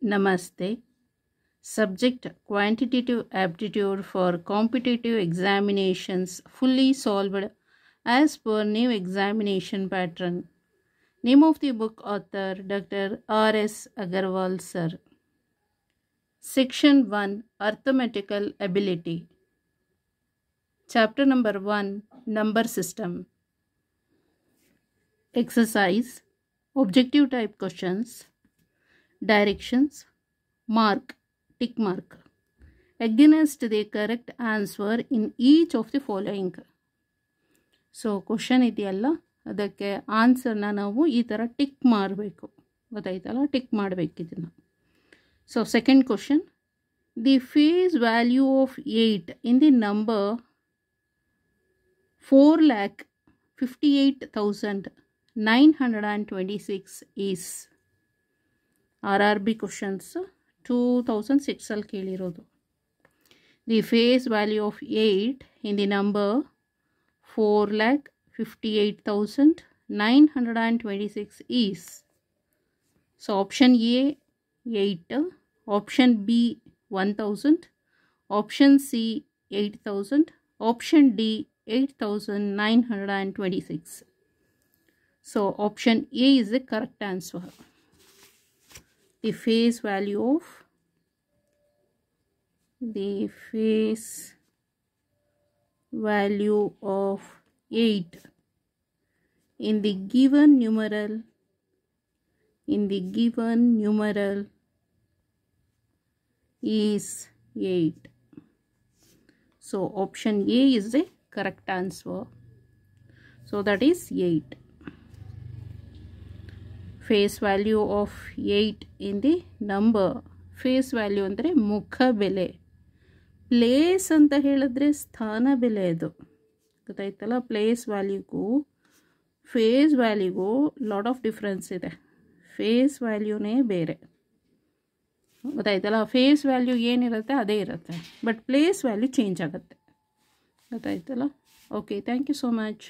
Namaste. Subject quantitative aptitude for competitive examinations fully solved as per new examination pattern. Name of the book author Dr. R.S. Agarwal sir. Section 1 Arithmetical Ability. Chapter number 1 Number System. Exercise. Objective type questions. Directions. Mark. Tick mark. Against the correct answer in each of the following. So question ಇದೆಯಲ್ಲ ಅದಕ್ಕೆ ಆನ್ಸರ್ನ ನಾವು ಈ ಥರ tick ಮಾಡಬೇಕು, ಗೊತ್ತಾಯ್ತಲ್ಲ, tick ಮಾಡಬೇಕು ಇದನ್ನು. So second question, the face value of 8 in the number 4,58,926 is. RRB questions 2006 ಕೇಳಿರೋದು. The face value of 8 in the number 4,58,926 is. So option A 8, option B 1000, option C 8000, option D 8,926. So option A is the correct answer. The face value of 8 in the given numeral is 8. So option A is the correct answer. So that is 8. Face value of 8 in the number. Face value ಅಂದರೆ ಮುಖ ಬೆಲೆ. Place ಅಂತ ಹೇಳಿದ್ರೆ ಸ್ಥಾನ ಬೆಲೆ. ಅದು ಗೊತ್ತಾಯ್ತಲ್ಲ. Place ವ್ಯಾಲ್ಯೂಗೂ ಫೇಸ್ ವ್ಯಾಲ್ಯೂಗೂ ಲಾಟ್ ಆಫ್ ಡಿಫ್ರೆನ್ಸ್ ಇದೆ. ಫೇಸ್ ವ್ಯಾಲ್ಯೂನೇ ಬೇರೆ, ಗೊತ್ತಾಯ್ತಲ್ಲ. ಫೇಸ್ ವ್ಯಾಲ್ಯೂ ಏನಿರುತ್ತೆ ಅದೇ ಇರುತ್ತೆ, ಬಟ್ ಪ್ಲೇಸ್ ವ್ಯಾಲ್ಯೂ ಚೇಂಜ್ ಆಗುತ್ತೆ, ಗೊತ್ತಾಯ್ತಲ್ಲ. Okay, thank you so much.